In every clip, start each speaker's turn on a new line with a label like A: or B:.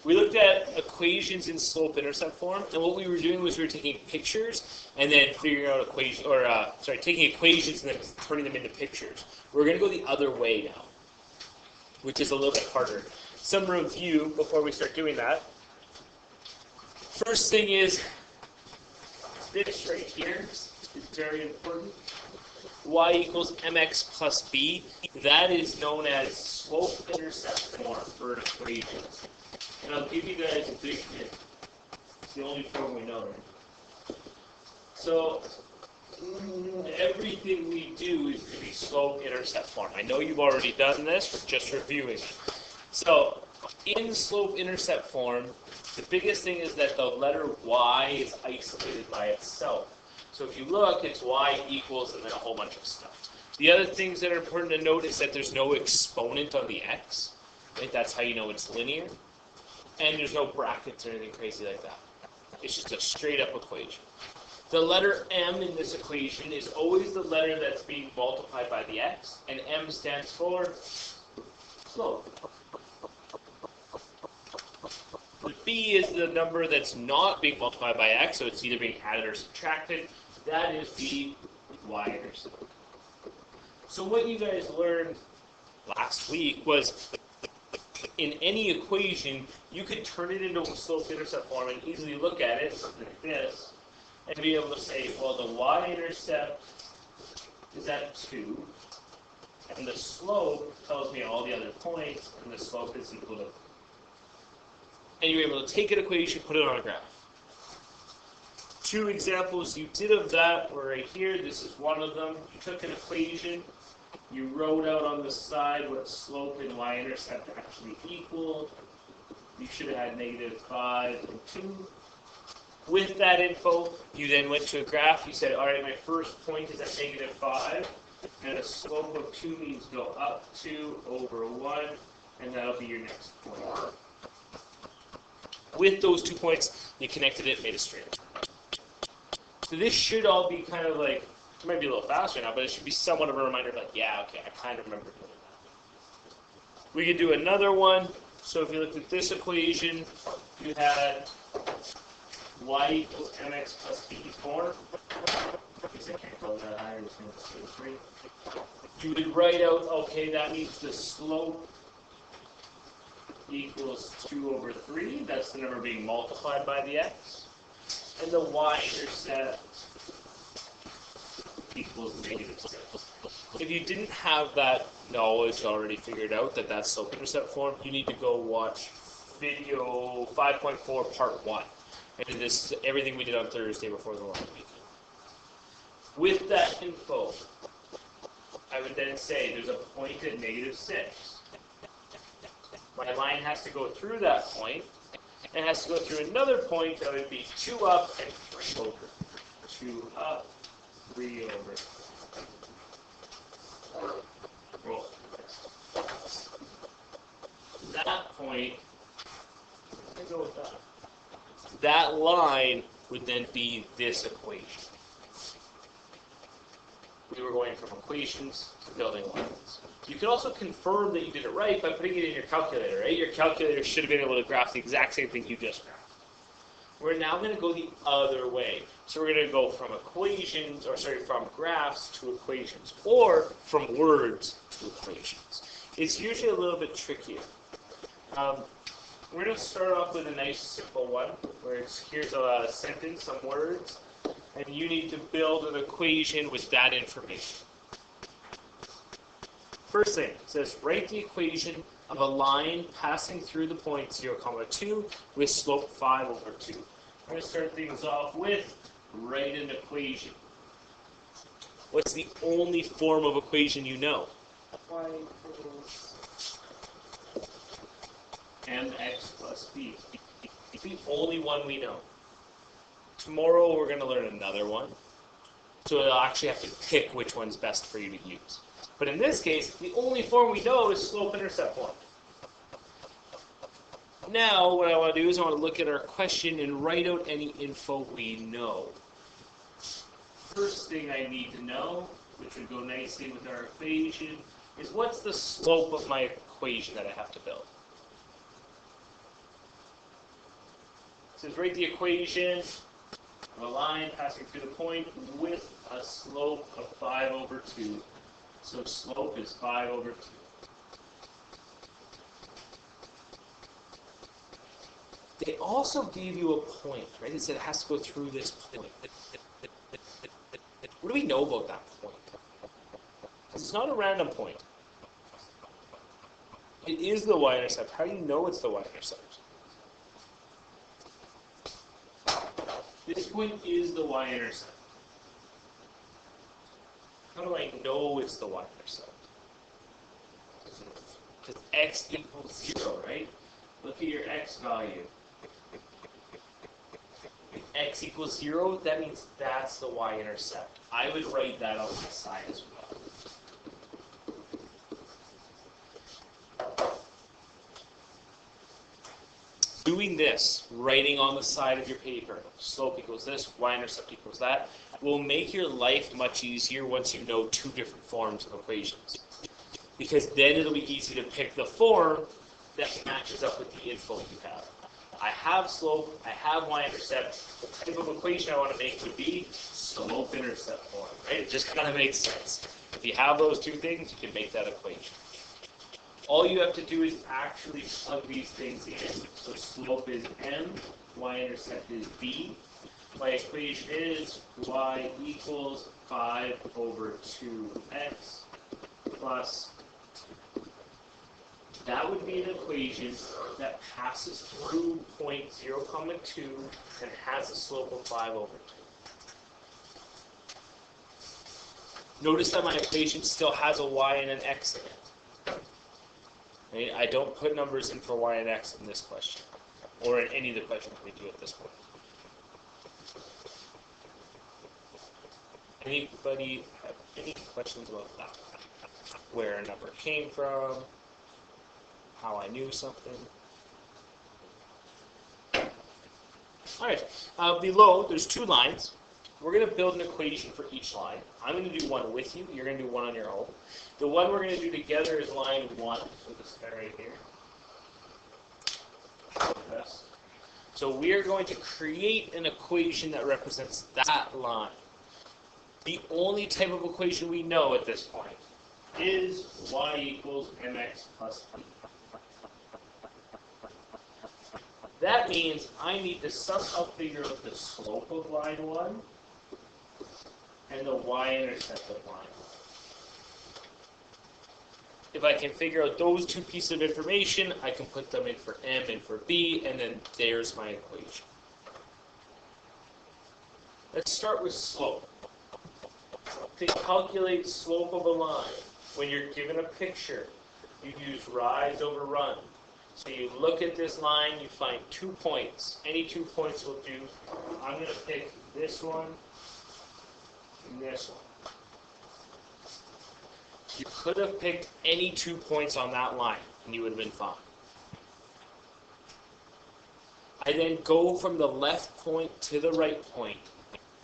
A: We looked at equations in slope-intercept form, and what we were doing was we were taking pictures and then figuring out taking equations and then turning them into pictures. We're going to go the other way now, which is a little bit harder. Some review before we start doing that. First thing is, this right here is very important. Y equals mx plus b. That is known as slope-intercept form for an equation. And I'll give you guys a big hint. It's the only form we know. So everything we do is going to be slope-intercept form. I know you've already done this, we're just reviewing it. So in slope-intercept form, the biggest thing is that the letter y is isolated by itself. So if you look, it's y equals and then a whole bunch of stuff. The other things that are important to note is that there's no exponent on the x. Right? That's how you know it's linear. And there's no brackets or anything crazy like that. It's just a straight up equation. The letter m in this equation is always the letter that's being multiplied by the x, and m stands for slope. The b is the number that's not being multiplied by x, so it's either being added or subtracted. That is the y-intercept. So what you guys learned last week was in any equation, you could turn it into a slope-intercept form and easily look at it like this and be able to say, well, the y-intercept is at 2, and the slope tells me all the other points, and the slope is equal to. And you're able to take an equation, put it on a graph. Two examples you did of that were right here. This is one of them. You took an equation. You wrote out on the side what slope and y-intercept actually equal. You should have had -5 and 2. With that info, you then went to a graph. You said, all right, my first point is at -5, and a slope of 2 means go up 2 over 1, and that'll be your next point. With those 2 points, you connected it, made a straight line. So this should all be kind of like, it might be a little faster now, but it should be somewhat of a reminder, like, yeah, okay, I kind of remember doing that. We could do another one. So if you looked at this equation, you had y equals mx plus b form. I guess I can't go that higher, it's going to be 3. You would write out, okay, that means the slope equals 2 over 3. That's the number being multiplied by the x. And the y-intercept equals -6. If you didn't have that knowledge already figured out that that's slope-intercept form, you need to go watch video 5.4 part 1. And this is everything we did on Thursday before the long weekend. With that info, I would then say there's a point at -6. My line has to go through that point, and has to go through another point that would be 2 up and 3 over. 2 up, 3 over. Roll. That point, let's go with that. That line would then be this equation. We were going from equations to building lines. You can also confirm that you did it right by putting it in your calculator, right? Your calculator should have been able to graph the exact same thing you just graphed. We're now going to go the other way. So we're going to go from from graphs to equations, or from words to equations. It's usually a little bit trickier. We're going to start off with a nice simple one, where here's a sentence, some words, and you need to build an equation with that information. First thing, it says write the equation of a line passing through the point 0, 2 with slope 5 over 2. We're going to start things off with write an equation. What's the only form of equation you know?
B: Y equals
A: mx plus b. It's the only one we know. Tomorrow we're going to learn another one. So you'll actually have to pick which one's best for you to use. But in this case, the only form we know is slope-intercept form. Now, what I want to do is I want to look at our question and write out any info we know. First thing I need to know, which would go nicely with our equation, is what's the slope of my equation that I have to build? says write the equation of a line passing through the point with a slope of 5 over 2. So slope is 5 over 2. They also gave you a point, right? It said it has to go through this point. What do we know about that point? It's not a random point. It is the y-intercept. How do you know it's the y-intercept? This point is the y-intercept. How do I know it's the y-intercept? Because x equals 0, right? Look at your x value. If x equals 0, that means that's the y-intercept. I would write that on my side as well. Doing this, writing on the side of your paper, slope equals this, y-intercept equals that, will make your life much easier once you know two different forms of equations. Because then it'll be easy to pick the form that matches up with the info you have. I have slope, I have y-intercept. The type of equation I want to make would be slope-intercept form, right? It just kind of makes sense. If you have those two things, you can make that equation. All you have to do is actually plug these things in. So slope is m, y-intercept is b. My equation is y equals 5 over 2x plus. That would be an equation that passes through point 0, 2 and has a slope of 5 over 2. Notice that my equation still has a y and an x in it. I don't put numbers in for y and x in this question, or in any of the questions we do at this point. Anybody have any questions about that? Where a number came from? How I knew something? Alright, below there's two lines. We're going to build an equation for each line. I'm going to do one with you. You're going to do one on your own. The one we're going to do together is line 1. So this guy right here. So we are going to create an equation that represents that line. The only type of equation we know at this point is y equals mx plus b. That means I need to somehow figure out the slope of line 1 and the y-intercept of line 1. If I can figure out those two pieces of information, I can put them in for m and for b, and then there's my equation. Let's start with slope. To calculate slope of a line, when you're given a picture, you use rise over run. So you look at this line, you find 2 points. Any 2 points will do. I'm going to pick this one and this one. You could have picked any 2 points on that line, and you would have been fine. I then go from the left point to the right point.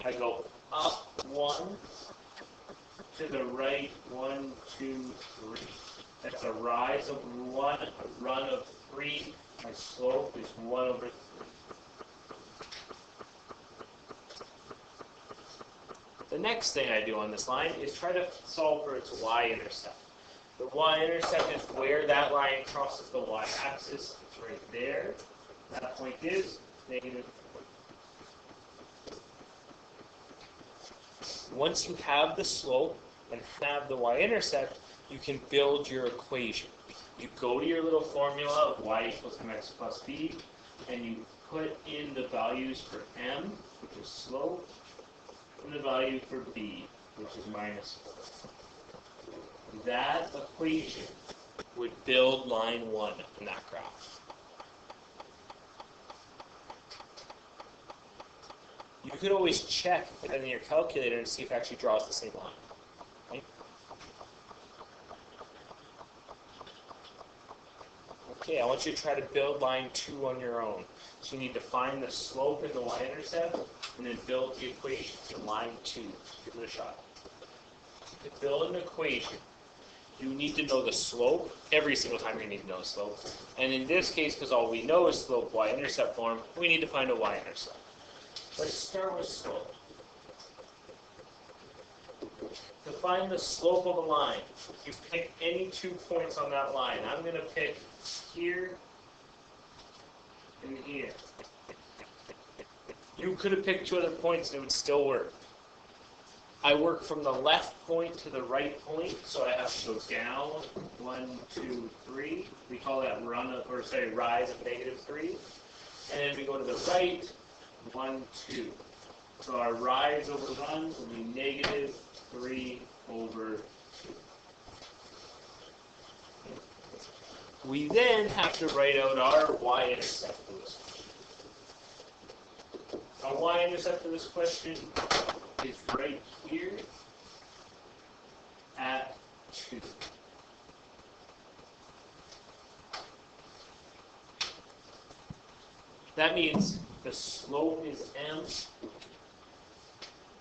A: I go up 1, to the right 1, 2, 3. That's a rise of 1, a run of 3. My slope is 1 over 3. The next thing I do on this line is try to solve for its y-intercept. The y-intercept is where that line crosses the y-axis. It's right there. That point is -4. Once you have the slope and have the y-intercept, you can build your equation. You go to your little formula of y equals mx plus b, and you put in the values for m, which is slope, and the value for b, which is -4. That equation would build line 1 in that graph. You could always check in your calculator and see if it actually draws the same line. Right? Okay, I want you to try to build line 2 on your own. So you need to find the slope and the y-intercept, and then build the equation for line 2. Give it a shot. To build an equation, you need to know the slope. Every single time you need to know the slope. And in this case, because all we know is slope y-intercept form, we need to find a y-intercept. Let's start with slope. To find the slope of a line, you pick any 2 points on that line. I'm going to pick here and here. You could have picked 2 other points and it would still work. I work from the left point to the right point, so I have to go down 1, 2, 3. We call that rise of -3. And then we go to the right, 1, 2. So our rise over run will be -3 over 2. We then have to write out our y-intercept for this question. Our y-intercept for this question is right here at 2. That means the slope is m,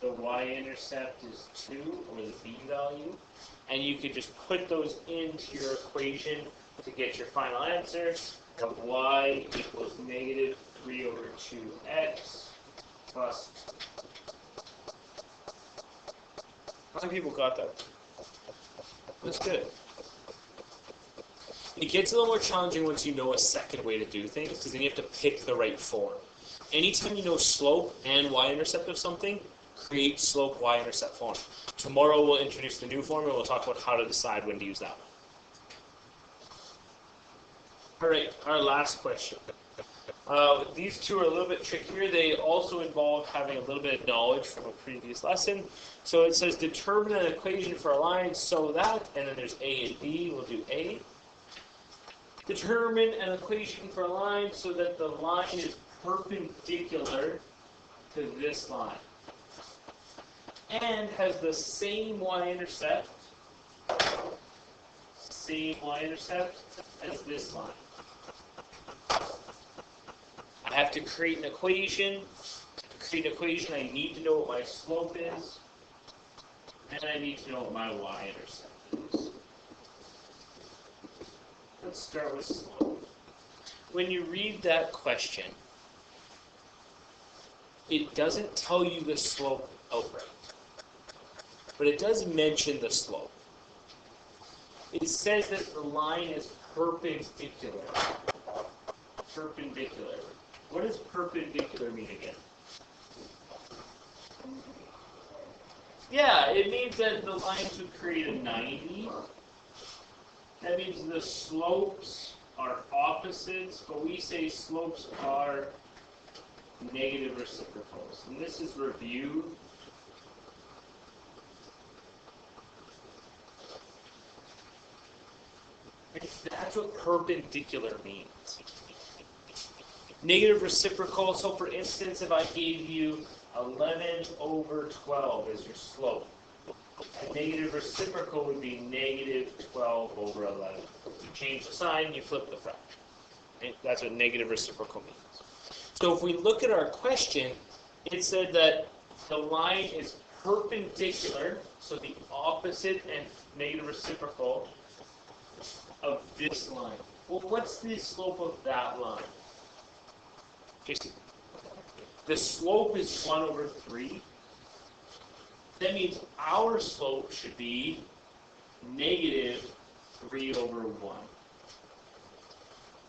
A: the y-intercept is 2, or the b value, and you could just put those into your equation to get your final answer of y equals -3 over 2x plus. How many people got that? That's good. It gets a little more challenging once you know a second way to do things, because then you have to pick the right form. Anytime you know slope and y-intercept of something, create slope y-intercept form. Tomorrow we'll introduce the new form and we'll talk about how to decide when to use that one. All right, our last question. These two are a little bit trickier. They also involve having a little bit of knowledge from a previous lesson. So it says determine an equation for a line so that, and then there's A and B. We'll do A. Determine an equation for a line so that the line is perpendicular to this line and has the same y-intercept as this line. I have to create an equation. To create an equation, I need to know what my slope is, and I need to know what my y-intercept is. Let's start with slope. When you read that question, it doesn't tell you the slope outright, but it does mention the slope. It says that the line is perpendicular. Perpendicular. What does perpendicular mean again? Yeah, it means that the lines would create a 90. That means the slopes are opposites, but we say slopes are negative reciprocals. And this is reviewed. That's what perpendicular means. Negative reciprocal, so for instance, if I gave you 11 over 12 as your slope, a negative reciprocal would be -12 over 11. You change the sign, you flip the fraction. Okay? That's what negative reciprocal means. So if we look at our question, it said that the line is perpendicular, so the opposite and negative reciprocal of this line. Well, what's the slope of that line? Jason. The slope is 1 over 3. That means our slope should be -3 over 1.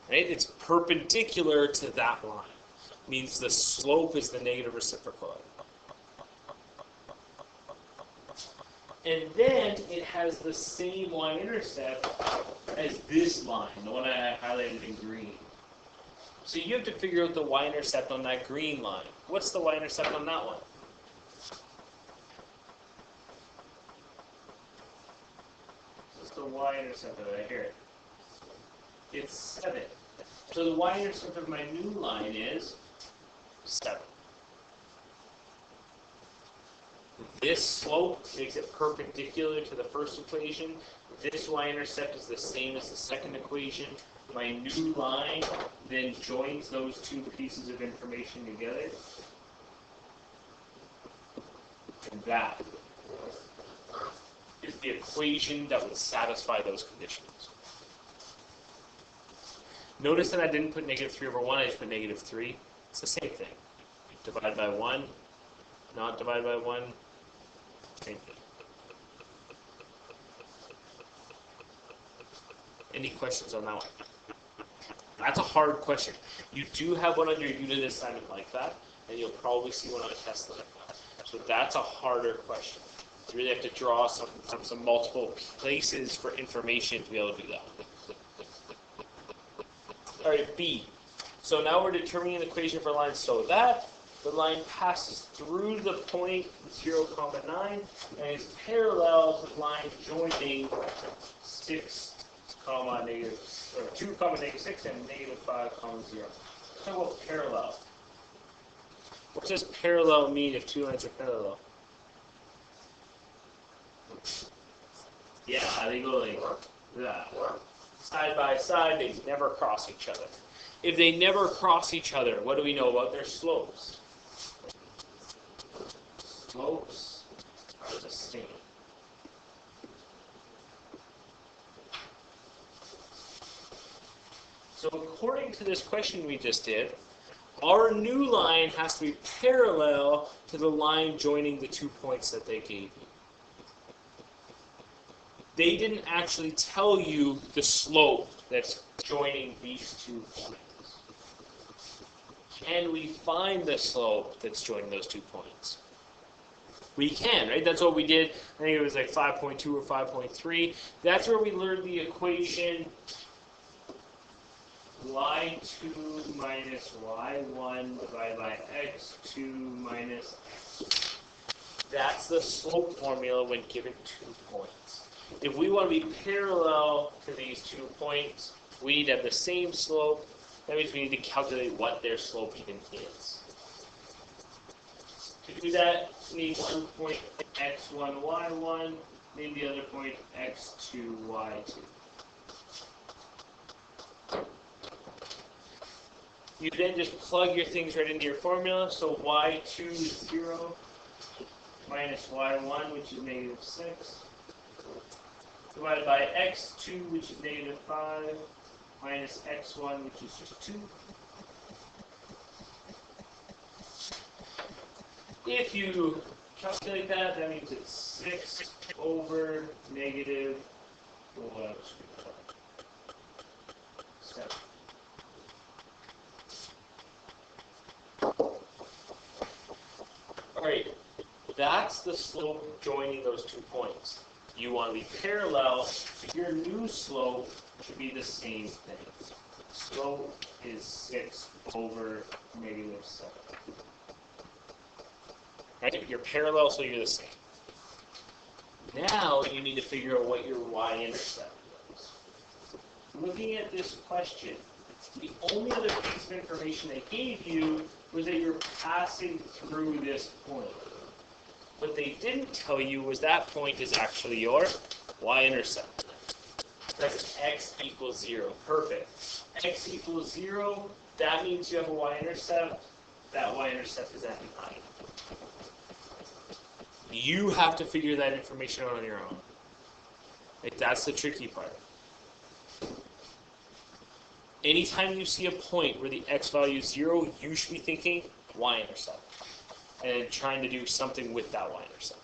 A: Right? It's perpendicular to that line. Means the slope is the negative reciprocal. And then it has the same y-intercept as this line, the one I highlighted in green. So you have to figure out the y-intercept on that green line. What's the y-intercept on that one? What's the y-intercept of it here? It's 7. So the y-intercept of my new line is 7. This slope makes it perpendicular to the first equation. This y-intercept is the same as the second equation. My new line then joins those two pieces of information together. And that is the equation that would satisfy those conditions. Notice that I didn't put negative 3 over 1, I just put negative 3. It's the same thing. Divide by 1, not divide by 1, same thing. Any questions on that one? That's a hard question. You do have one on your unit assignment like that, and you'll probably see one on a test like that. So that's a harder question. You really have to draw some multiple places for information to be able to do that. All right, B. So now we're determining an equation for lines so that the line passes through the point 0, 9 and is parallel to the line joining 6, negative, or 2, negative 6 and negative 5, 0. So what parallel? What does parallel mean if two lines are parallel? Yeah, they go like that. Side by side, they never cross each other. If they never cross each other, what do we know about their slopes? Slopes are the same. So according to this question we just did, our new line has to be parallel to the line joining the 2 points that they gave you. They didn't actually tell you the slope that's joining these 2 points. Can we find the slope that's joining those 2 points? We can, right? That's what we did. I think it was like 5.2 or 5.3. That's where we learned the equation y2 minus y1 divided by x2 minus x. That's the slope formula when given 2 points. If we want to be parallel to these 2 points, we need to have the same slope. That means we need to calculate what their slope even is. To do that, we need one point x1, y1, need the other point x2, y2. You then just plug your things right into your formula. So y2 is 0 minus y1, which is negative 6, divided by x2, which is negative 5, minus x1, which is just 2. If you calculate that, that means it's 6 over negative 7. Alright, that's the slope joining those 2 points. You want to be parallel, so your new slope should be the same thing. Slope is 6 over negative 7. Right? You're parallel, so you're the same. Now you need to figure out what your y-intercept is. Looking at this question, the only other piece of information they gave you was that you're passing through this point. What they didn't tell you was that point is actually your y-intercept. That's x equals 0. Perfect. X equals 0, that means you have a y-intercept. That y-intercept is at 9. You have to figure that information out on your own. Like, that's the tricky part. Anytime you see a point where the x value is 0, you should be thinking y-intercept and trying to do something with that y-intercept.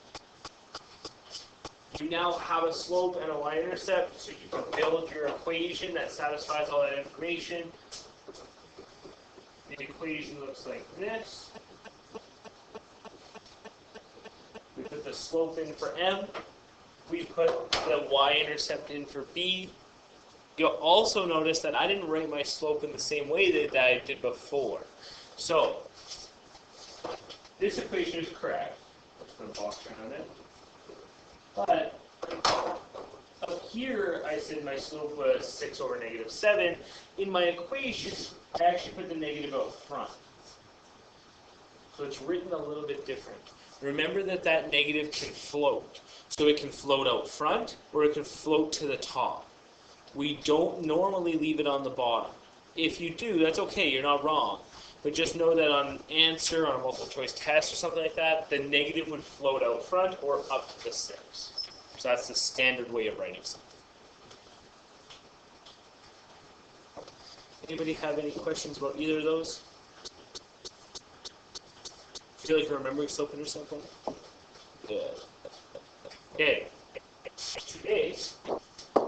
A: You now have a slope and a y-intercept, so you can build your equation that satisfies all that information. The equation looks like this. We put the slope in for M. We put the y-intercept in for B. You'll also notice that I didn't write my slope in the same way that I did before. So, this equation is correct. Let's put a box around it. But up here, I said my slope was 6 over negative 7. In my equation, I actually put the negative out front. So it's written a little bit different. Remember that that negative can float. So it can float out front, or it can float to the top. We don't normally leave it on the bottom. If you do, that's okay, you're not wrong. But just know that on an answer, on a multiple choice test or something like that, the negative would float out front or up to the 6. So that's the standard way of writing something. Anybody have any questions about either of those? Feel like you're remembering Slope-Intercept Form? Good. Okay. Today,